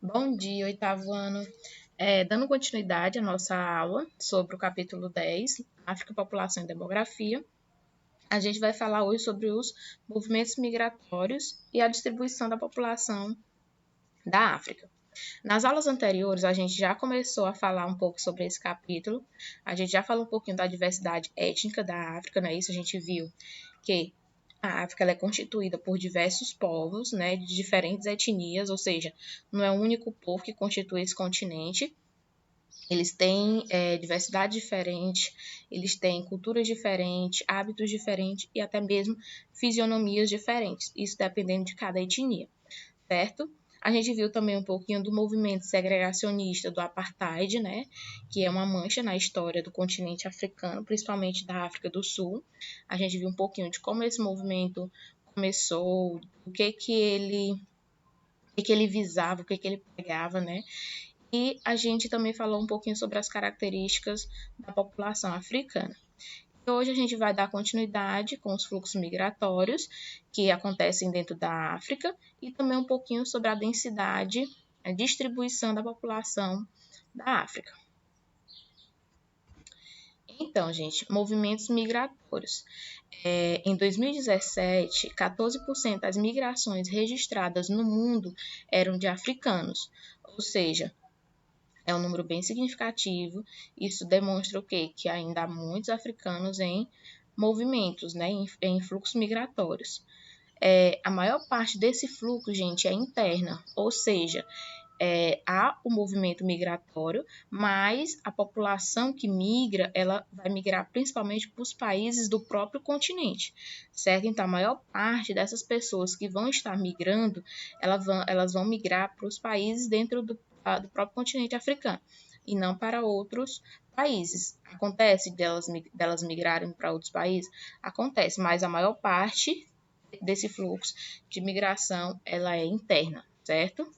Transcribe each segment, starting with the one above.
Bom dia, oitavo ano. Dando continuidade à nossa aula sobre o capítulo 10, África, População e Demografia, a gente vai falar hoje sobre os movimentos migratórios e a distribuição da população da África. Nas aulas anteriores, a gente já começou a falar um pouco sobre esse capítulo, a gente já falou um pouquinho da diversidade étnica da África, não é isso? A gente viu que a África ela é constituída por diversos povos, né, de diferentes etnias, ou seja, não é um único povo que constitui esse continente. Eles têm diversidade diferente, eles têm culturas diferentes, hábitos diferentes e até mesmo fisionomias diferentes, isso dependendo de cada etnia, certo? A gente viu também um pouquinho do movimento segregacionista do apartheid, né, que é uma mancha na história do continente africano, principalmente da África do Sul. A gente viu um pouquinho de como esse movimento começou, o que ele visava, o que ele pregava, né? E a gente também falou um pouquinho sobre as características da população africana. Hoje a gente vai dar continuidade com os fluxos migratórios que acontecem dentro da África e também um pouquinho sobre a densidade, a distribuição da população da África. Então, gente, movimentos migratórios. Em 2017, 14% das migrações registradas no mundo eram de africanos, ou seja, é um número bem significativo. Isso demonstra o quê? Que ainda há muitos africanos em movimentos, né, em fluxos migratórios. A maior parte desse fluxo, gente, é interna, ou seja, há o movimento migratório, mas a população que migra, ela vai migrar principalmente para os países do próprio continente, certo? Então, a maior parte dessas pessoas que vão estar migrando, elas vão migrar para os países dentro do próprio continente africano e não para outros países. Acontece delas migrarem para outros países? Acontece, mas a maior parte desse fluxo de migração, ela é interna, certo?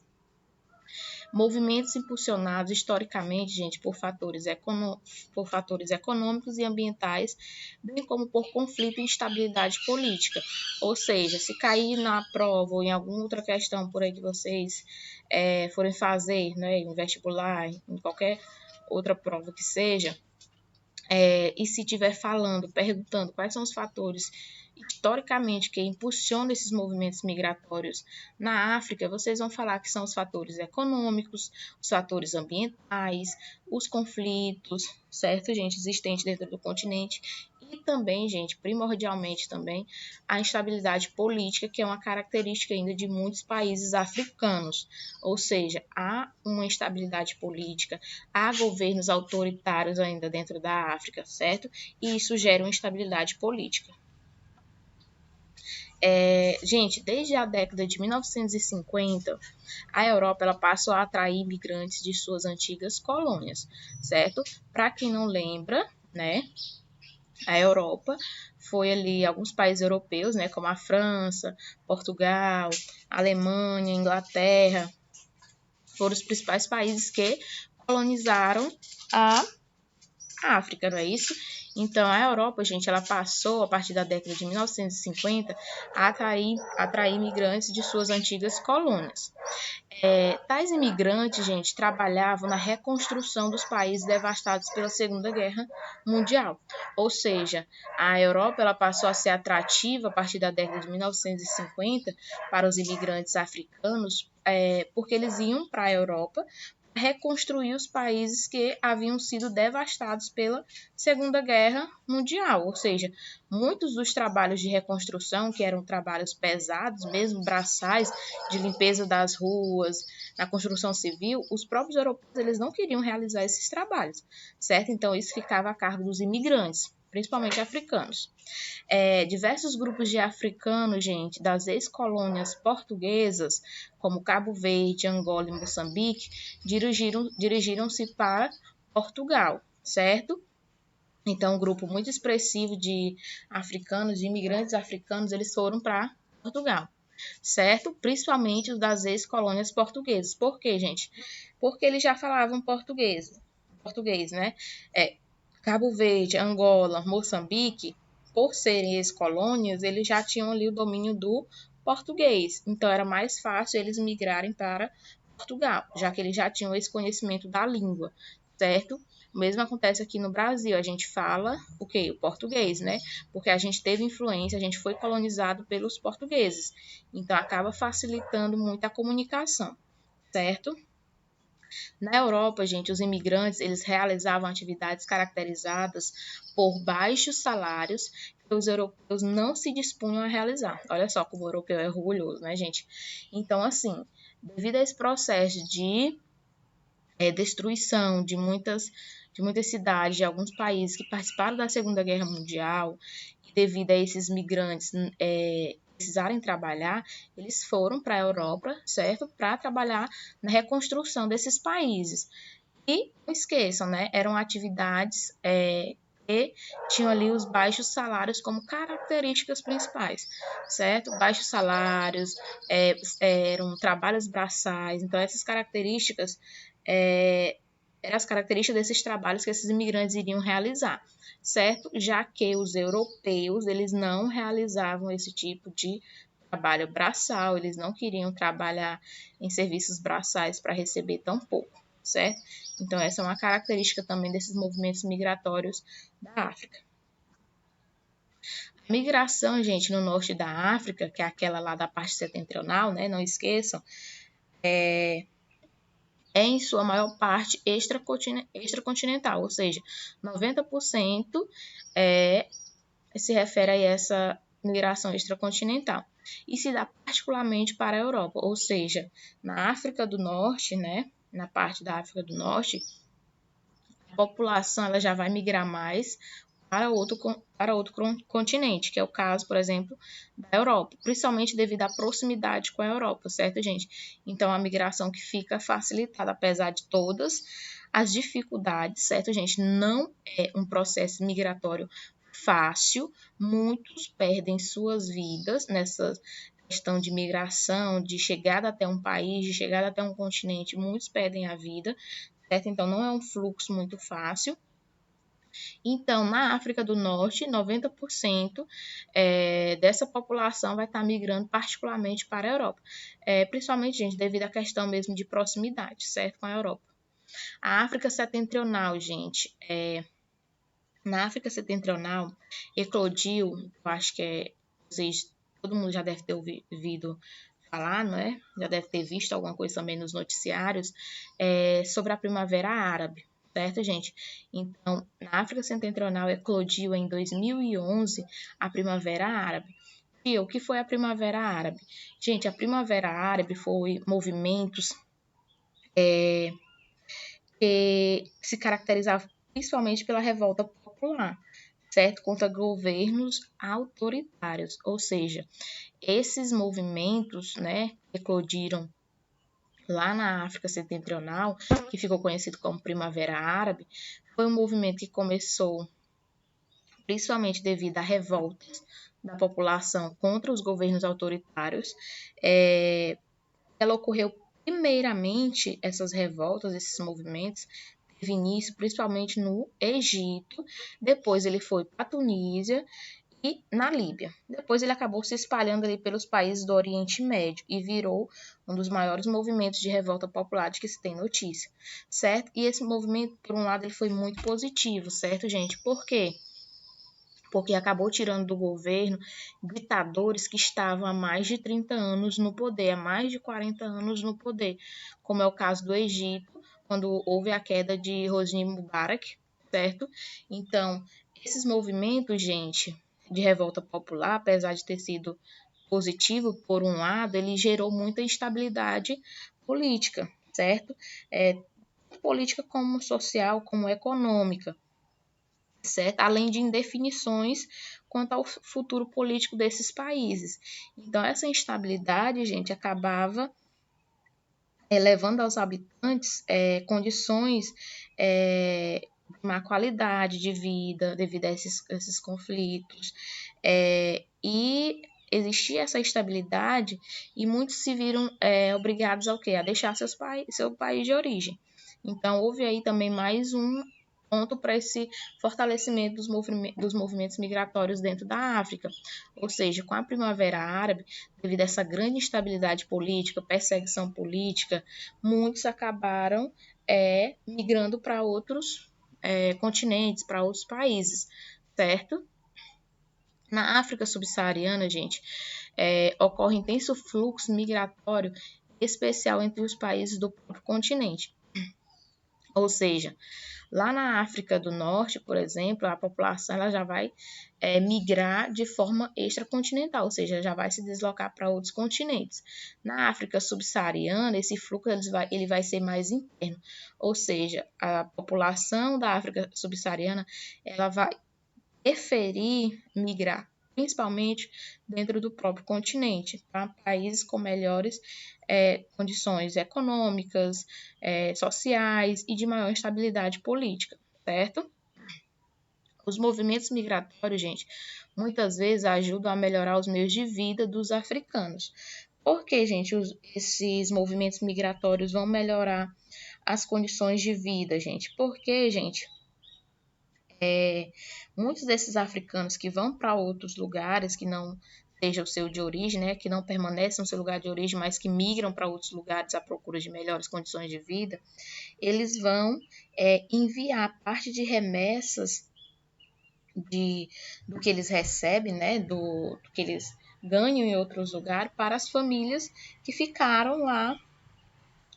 Movimentos impulsionados historicamente, gente, por fatores econômicos e ambientais, bem como por conflito e instabilidade política. Ou seja, se cair na prova ou em alguma outra questão por aí que vocês forem fazer, né, em vestibular, em qualquer outra prova que seja, e se estiver perguntando quais são os fatores historicamente que impulsionam esses movimentos migratórios na África, vocês vão falar que são os fatores econômicos, os fatores ambientais, os conflitos, certo, gente, existentes dentro do continente e também, gente, primordialmente também, a instabilidade política, que é uma característica ainda de muitos países africanos, ou seja, há uma instabilidade política, há governos autoritários ainda dentro da África, certo? E isso gera uma instabilidade política. Gente, desde a década de 1950, a Europa ela passou a atrair imigrantes de suas antigas colônias, certo? Para quem não lembra, né, a Europa foi ali alguns países europeus, né, como a França, Portugal, Alemanha, Inglaterra, foram os principais países que colonizaram a África, não é isso? Então, a Europa, gente, ela passou, a partir da década de 1950, a atrair imigrantes de suas antigas colônias. Tais imigrantes, gente, trabalhavam na reconstrução dos países devastados pela Segunda Guerra Mundial. Ou seja, a Europa ela passou a ser atrativa a partir da década de 1950 para os imigrantes africanos, porque eles iam para a Europa reconstruir os países que haviam sido devastados pela Segunda Guerra Mundial, ou seja, muitos dos trabalhos de reconstrução, que eram trabalhos pesados, mesmo braçais, de limpeza das ruas, na construção civil, os próprios europeus eles não queriam realizar esses trabalhos, certo? Então isso ficava a cargo dos imigrantes, principalmente africanos. Diversos grupos de africanos, gente, das ex-colônias portuguesas, como Cabo Verde, Angola e Moçambique, dirigiram-se para Portugal, certo? Então, um grupo muito expressivo de africanos, de imigrantes africanos, eles foram para Portugal, certo? Principalmente os das ex-colônias portuguesas. Por quê, gente? Porque eles já falavam português, né? Cabo Verde, Angola, Moçambique, por serem ex-colônias, eles já tinham ali o domínio do português. Então, era mais fácil eles migrarem para Portugal, já que eles já tinham esse conhecimento da língua, certo? O mesmo acontece aqui no Brasil, a gente fala o quê? O português, né? Porque a gente teve influência, a gente foi colonizado pelos portugueses. Então, acaba facilitando muito a comunicação, certo? Na Europa, gente, os imigrantes, eles realizavam atividades caracterizadas por baixos salários que os europeus não se dispunham a realizar. Olha só como o europeu é orgulhoso, né, gente? Então, assim, devido a esse processo de destruição de muitas cidades, de alguns países que participaram da Segunda Guerra Mundial, e devido a esses migrantes precisarem trabalhar, eles foram para a Europa, certo? Para trabalhar na reconstrução desses países. E não esqueçam, né? Eram atividades que tinham ali os baixos salários como características principais, certo? Baixos salários, eram trabalhos braçais, então essas características eram as características desses trabalhos que esses imigrantes iriam realizar, certo? Já que os europeus, eles não realizavam esse tipo de trabalho braçal, eles não queriam trabalhar em serviços braçais para receber tão pouco, certo? Então, essa é uma característica também desses movimentos migratórios da África. A migração, gente, no norte da África, que é aquela lá da parte setentrional, né? Não esqueçam, é em sua maior parte extracontinental, ou seja, 90% se refere a essa migração extracontinental. E se dá particularmente para a Europa, ou seja, na África do Norte, né, na parte da África do Norte, a população ela já vai migrar mais para outro continente, que é o caso, por exemplo, da Europa, principalmente devido à proximidade com a Europa, certo, gente? Então, a migração que fica facilitada, apesar de todas as dificuldades, certo, gente? Não é um processo migratório fácil, muitos perdem suas vidas nessa questão de migração, de chegada até um país, de chegada até um continente, muitos perdem a vida, certo? Então, não é um fluxo muito fácil. Então, na África do Norte, 90% dessa população vai estar migrando particularmente para a Europa. Principalmente, gente, devido à questão mesmo de proximidade, certo? Com a Europa. A África Setentrional, gente, na África Setentrional, eclodiu, eu acho que todo mundo já deve ter ouvido falar, não é? Já deve ter visto alguma coisa também nos noticiários, sobre a Primavera Árabe, certo, gente? Então, na África Setentrional eclodiu em 2011 a Primavera Árabe. E o que foi a Primavera Árabe? Gente, a Primavera Árabe foi movimentos que se caracterizavam principalmente pela revolta popular, certo? Contra governos autoritários, ou seja, esses movimentos, né, eclodiram lá na África Setentrional, que ficou conhecido como Primavera Árabe, foi um movimento que começou principalmente devido a revoltas da população contra os governos autoritários. Ela ocorreu primeiramente, essas revoltas, esses movimentos, teve início principalmente no Egito, depois ele foi para a Tunísia e na Líbia. Depois ele acabou se espalhando ali pelos países do Oriente Médio e virou um dos maiores movimentos de revolta popular de que se tem notícia, certo? E esse movimento, por um lado, ele foi muito positivo, certo, gente? Por quê? Porque acabou tirando do governo ditadores que estavam há mais de 30 anos no poder, há mais de 40 anos no poder, como é o caso do Egito, quando houve a queda de Hosni Mubarak, certo? Então, esses movimentos, gente, de revolta popular, apesar de ter sido positivo, por um lado, ele gerou muita instabilidade política, certo? Política como social, como econômica, certo? Além de indefinições quanto ao futuro político desses países. Então, essa instabilidade, gente, acabava levando aos habitantes condições de má qualidade de vida devido a esses conflitos. E existia essa instabilidade e muitos se viram obrigados ao quê? A deixar seu país de origem. Então, houve aí também mais ponto para esse fortalecimento dos movimentos migratórios dentro da África. Ou seja, com a Primavera Árabe, devido a essa grande instabilidade política, perseguição política, muitos acabaram migrando para outros continentes, para outros países, certo? Na África subsaariana, gente, ocorre intenso fluxo migratório, especial entre os países do próprio continente. Ou seja, lá na África do Norte, por exemplo, a população ela já vai migrar de forma extracontinental, ou seja, já vai se deslocar para outros continentes. Na África subsaariana, esse fluxo ele vai ser mais interno, ou seja, a população da África subsaariana ela vai preferir migrar, principalmente dentro do próprio continente, para países com melhores condições econômicas, sociais e de maior estabilidade política, certo? Os movimentos migratórios, gente, muitas vezes ajudam a melhorar os meios de vida dos africanos. Por que, gente, esses movimentos migratórios vão melhorar as condições de vida, gente? Porque, gente, muitos desses africanos que vão para outros lugares que não seja o seu de origem, né, que não permanecem no seu lugar de origem, mas que migram para outros lugares à procura de melhores condições de vida, eles vão enviar parte de remessas do que eles recebem, né, do que eles ganham em outros lugares para as famílias que ficaram lá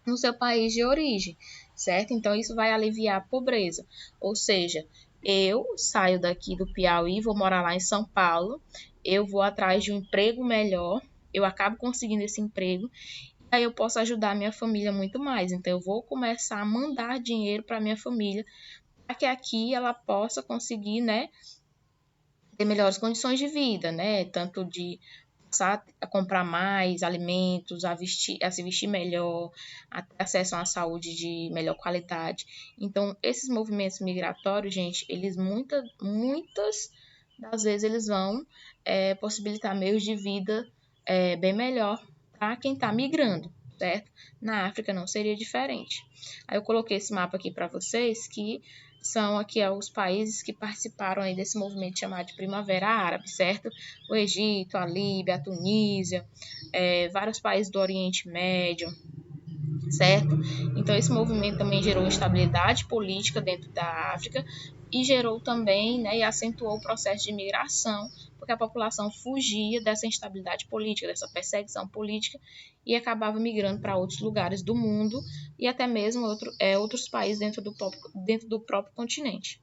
no seu país de origem, certo? Então, isso vai aliviar a pobreza. Ou seja, eu saio daqui do Piauí, vou morar lá em São Paulo, eu vou atrás de um emprego melhor, eu acabo conseguindo esse emprego, aí eu posso ajudar a minha família muito mais. Então, eu vou começar a mandar dinheiro para a minha família, para que aqui ela possa conseguir, né, ter melhores condições de vida, né? Tanto de passar a comprar mais alimentos, a se vestir melhor, a ter acesso a uma saúde de melhor qualidade. Então, esses movimentos migratórios, gente, eles muitas das vezes eles vão possibilitar meios de vida bem melhor para quem está migrando, certo? Na África não seria diferente. Aí eu coloquei esse mapa aqui para vocês, que são aqui os países que participaram aí desse movimento chamado de Primavera Árabe, certo? O Egito, a Líbia, a Tunísia, vários países do Oriente Médio, certo? Então, esse movimento também gerou estabilidade política dentro da África e gerou também, né, e acentuou o processo de imigração, porque a população fugia dessa instabilidade política, dessa perseguição política e acabava migrando para outros lugares do mundo e até mesmo outros países dentro do próprio continente.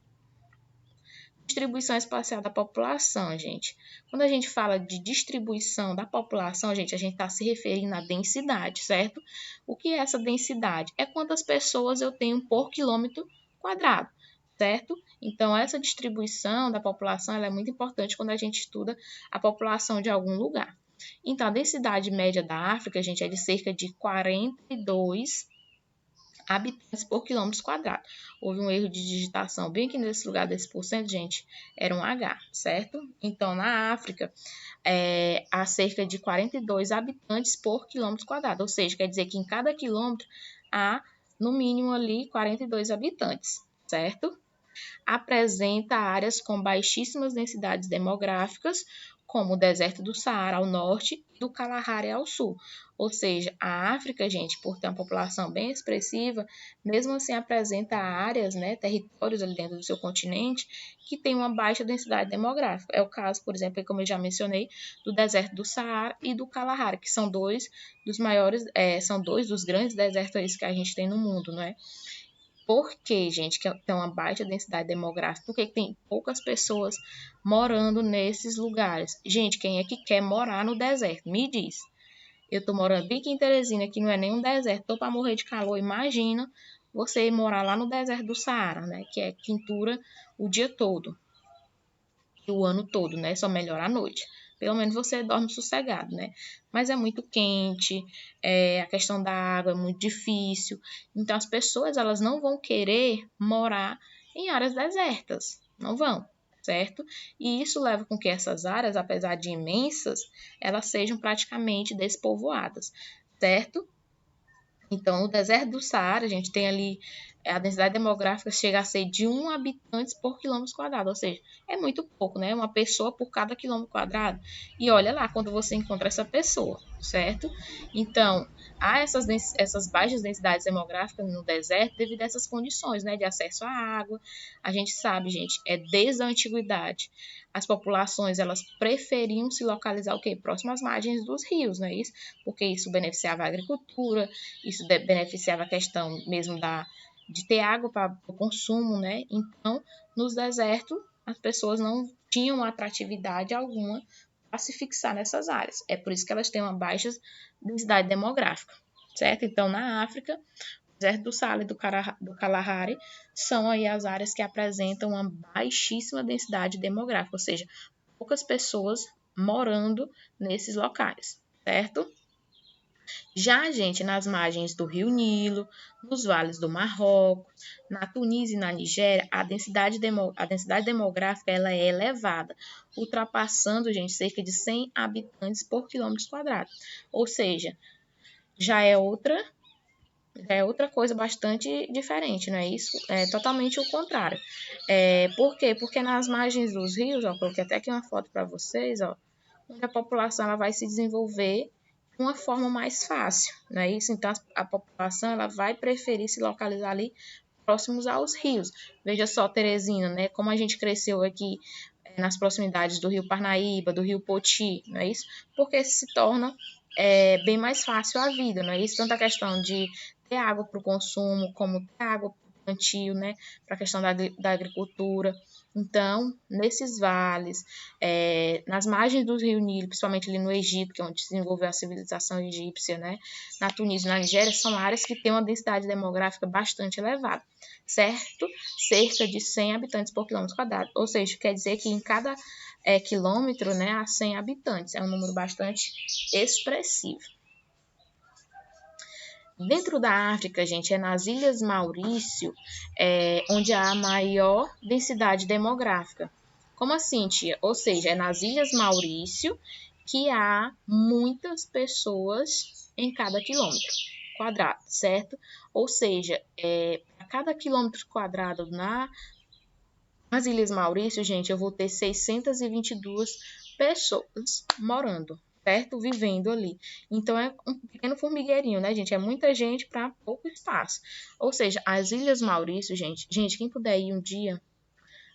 Distribuição espacial da população, gente. Quando a gente fala de distribuição da população, gente, a gente está se referindo à densidade, certo? O que é essa densidade? É quantas pessoas eu tenho por quilômetro quadrado, certo? Então, essa distribuição da população ela é muito importante quando a gente estuda a população de algum lugar. Então, a densidade média da África, gente, é de cerca de 42 habitantes por quilômetro quadrado. Houve um erro de digitação bem aqui nesse lugar desse porcento, gente, era um H, certo? Então, na África, há cerca de 42 habitantes por quilômetro quadrado, ou seja, quer dizer que em cada quilômetro há, no mínimo ali, 42 habitantes, certo? Apresenta áreas com baixíssimas densidades demográficas, como o deserto do Saara ao norte e do Kalahari ao sul. Ou seja, a África, gente, por ter uma população bem expressiva, mesmo assim apresenta áreas, né, territórios ali dentro do seu continente que tem uma baixa densidade demográfica. É o caso, por exemplo, como eu já mencionei, do deserto do Saara e do Kalahari, que são dois dos maiores, são dois dos grandes desertos que a gente tem no mundo, não é? Por que, gente, que tem uma baixa densidade demográfica? Por que tem poucas pessoas morando nesses lugares? Gente, quem é que quer morar no deserto? Me diz. Eu estou morando bem aqui em Teresina, que não é nem um deserto, estou para morrer de calor. Imagina você morar lá no deserto do Saara, né? Que é quintura o dia todo, e o ano todo, né? Só melhora à noite. Pelo menos você dorme sossegado, né? Mas é muito quente, a questão da água é muito difícil. Então, as pessoas, elas não vão querer morar em áreas desertas. Não vão, certo? E isso leva com que essas áreas, apesar de imensas, elas sejam praticamente despovoadas, certo? Então, o deserto do Saara, a gente tem ali a densidade demográfica chega a ser de 1 habitante por quilômetro quadrado, ou seja, é muito pouco, né? Uma pessoa por cada quilômetro quadrado. E olha lá quando você encontra essa pessoa, certo? Então, há essas baixas densidades demográficas no deserto devido a essas condições, né? De acesso à água. A gente sabe, gente, desde a antiguidade, as populações, elas preferiam se localizar o quê? Próximo às margens dos rios, não é isso? Porque isso beneficiava a agricultura, isso beneficiava a questão mesmo de ter água para o consumo, né? Então, nos desertos, as pessoas não tinham atratividade alguma para se fixar nessas áreas. É por isso que elas têm uma baixa densidade demográfica, certo? Então, na África, o deserto do Sahara e do Kalahari são aí as áreas que apresentam uma baixíssima densidade demográfica, ou seja, poucas pessoas morando nesses locais, certo? Já, gente, nas margens do Rio Nilo, nos vales do Marrocos, na Tunísia e na Nigéria, a densidade demográfica ela é elevada, ultrapassando, gente, cerca de 100 habitantes por quilômetro quadrado. Ou seja, já é outra coisa bastante diferente, não é isso? É totalmente o contrário. Por quê? Porque nas margens dos rios, ó, coloquei até aqui uma foto para vocês, ó, onde a população ela vai se desenvolver de uma forma mais fácil, não é isso? Então, a população ela vai preferir se localizar ali próximos aos rios. Veja só, Teresina, né? Como a gente cresceu aqui nas proximidades do Rio Parnaíba, do Rio Poti, não é isso? Porque se torna bem mais fácil a vida, não é isso? Tanto a questão de ter água para o consumo, como ter água para o plantio, né? Para a questão da agricultura. Então, nesses vales, nas margens do Rio Nilo, principalmente ali no Egito, que é onde se desenvolveu a civilização egípcia, né? Na Tunísia e na Nigéria, são áreas que têm uma densidade demográfica bastante elevada, certo? Cerca de 100 habitantes por quilômetro quadrado. Ou seja, quer dizer que em cada quilômetro, né, há 100 habitantes. É um número bastante expressivo. Dentro da África, gente, é nas Ilhas Maurício, onde há a maior densidade demográfica. Como assim, tia? Ou seja, é nas Ilhas Maurício que há muitas pessoas em cada quilômetro quadrado, certo? Ou seja, a cada quilômetro quadrado nas Ilhas Maurício, gente, eu vou ter 622 pessoas morando, certo? Vivendo ali. Então, é um pequeno formigueirinho, né, gente? É muita gente para pouco espaço. Ou seja, as Ilhas Maurício, gente, quem puder ir um dia,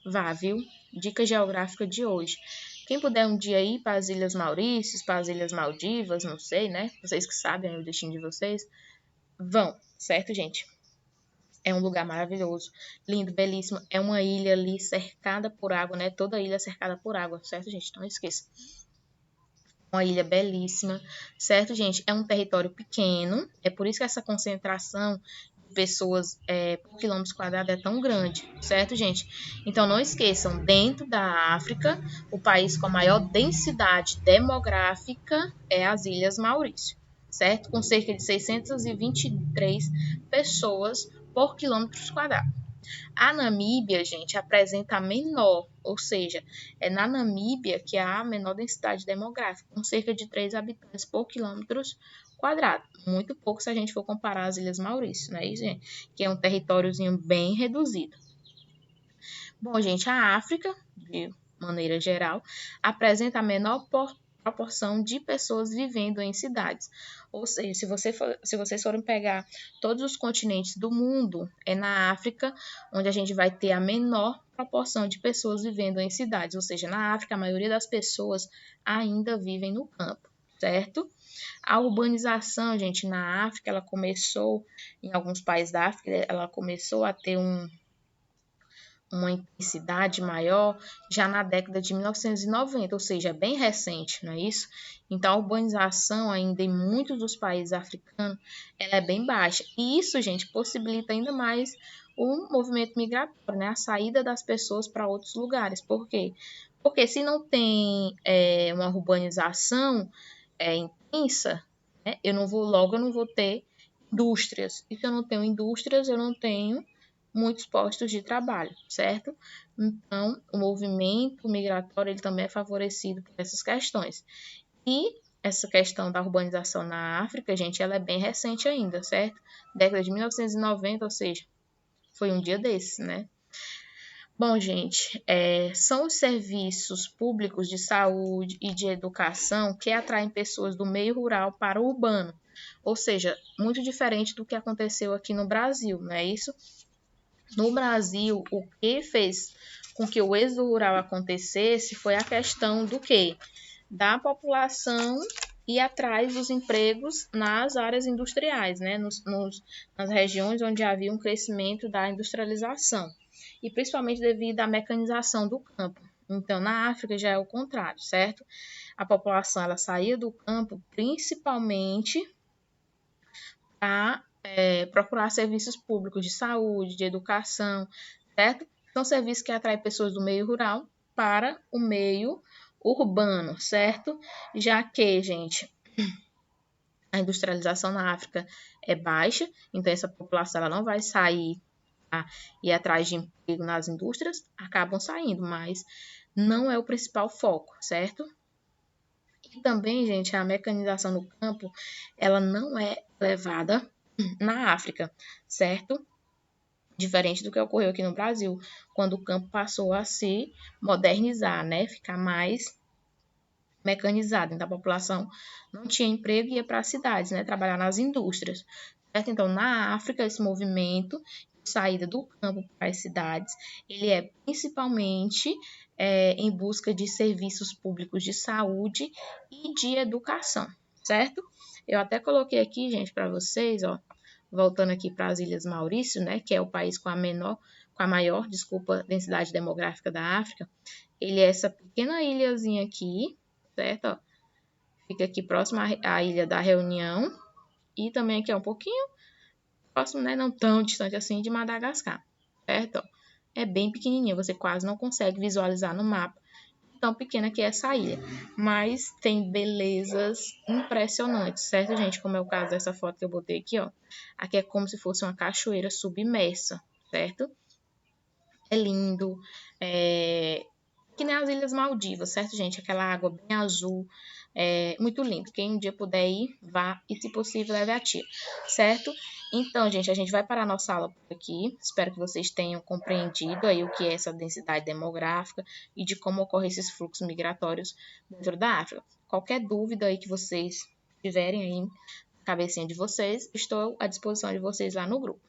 vá, viu? Dica geográfica de hoje. Quem puder um dia ir para as Ilhas Maurícios, para as Ilhas Maldivas, não sei, né? Vocês que sabem o destino de vocês, vão, certo, gente? É um lugar maravilhoso, lindo, belíssimo. É uma ilha ali cercada por água, né? Toda ilha cercada por água, certo, gente? Não esqueça. Uma ilha belíssima, certo, gente? É um território pequeno, é por isso que essa concentração de pessoas por quilômetros quadrados é tão grande, certo, gente? Então, não esqueçam, dentro da África, o país com a maior densidade demográfica é as Ilhas Maurício, certo? Com cerca de 623 pessoas por quilômetros quadrados. A Namíbia, gente, apresenta a menor, ou seja, é na Namíbia que há a menor densidade demográfica, com cerca de 3 habitantes por quilômetros quadrados. Muito pouco se a gente for comparar as Ilhas Maurício, né, gente? Que é um territóriozinho bem reduzido. Bom, gente, a África, de maneira geral, apresenta a menor proporção de pessoas vivendo em cidades. Ou seja, se vocês forem pegar todos os continentes do mundo, é na África onde a gente vai ter a menor proporção de pessoas vivendo em cidades. Ou seja, na África, a maioria das pessoas ainda vivem no campo, certo? A urbanização, gente, na África, ela começou, em alguns países da África, ela começou a ter uma intensidade maior já na década de 1990, ou seja, bem recente, não é isso? Então, a urbanização ainda em muitos dos países africanos, ela é bem baixa. E isso, gente, possibilita ainda mais o movimento migratório, né? A saída das pessoas para outros lugares. Por quê? Porque se não tem uma urbanização intensa, né? Eu não vou ter indústrias. E se eu não tenho indústrias, eu não tenho muitos postos de trabalho, certo? Então, o movimento migratório ele também é favorecido por essas questões. E essa questão da urbanização na África, gente, ela é bem recente ainda, certo? Década de 1990, ou seja, Foi um dia desses, né? Bom, gente, são os serviços públicos de saúde e de educação que atraem pessoas do meio rural para o urbano. Ou seja, muito diferente do que aconteceu aqui no Brasil, não é isso? No Brasil, o que fez com que o êxodo rural acontecesse foi a questão do quê? Da população ir atrás dos empregos nas áreas industriais, né? Nas regiões onde havia um crescimento da industrialização, e principalmente devido à mecanização do campo. Então, na África já é o contrário, certo? A população ela saía do campo principalmente para procurar serviços públicos de saúde, de educação, certo? São serviços que atraem pessoas do meio rural para o meio urbano, certo? Já que, gente, a industrialização na África é baixa, então essa população ela não vai sair ir atrás de emprego nas indústrias, acabam saindo, mas não é o principal foco, certo? E também, gente, a mecanização no campo, ela não é levada na África, certo? Diferente do que ocorreu aqui no Brasil, quando o campo passou a se modernizar, né? Ficar mais mecanizado. Então, a população não tinha emprego e ia para as cidades, né? Trabalhar nas indústrias, certo? Então, na África, esse movimento de saída do campo para as cidades, ele é principalmente em busca de serviços públicos de saúde e de educação, certo? Eu até coloquei aqui, gente, para vocês, ó, voltando aqui para as Ilhas Maurício, né, que é o país com a maior, densidade demográfica da África. Ele é essa pequena ilhazinha aqui, certo? Ó, fica aqui próximo à Ilha da Reunião e também aqui um pouquinho próximo, né, não tão distante assim, de Madagascar, certo? Ó, é bem pequenininho, você quase não consegue visualizar no mapa tão pequena que é essa ilha, mas tem belezas impressionantes, certo, gente? Como é o caso dessa foto que eu botei aqui, ó. Aqui é como se fosse uma cachoeira submersa, certo? É lindo, que nem as Ilhas Maldivas, certo, gente? Aquela água bem azul, muito lindo. Quem um dia puder ir, vá e, se possível, leve a tia, certo? Então, gente, a gente vai parar nossa aula por aqui. Espero que vocês tenham compreendido aí o que é essa densidade demográfica e de como ocorrem esses fluxos migratórios dentro da África. Qualquer dúvida aí que vocês tiverem aí na cabecinha de vocês, estou à disposição de vocês lá no grupo.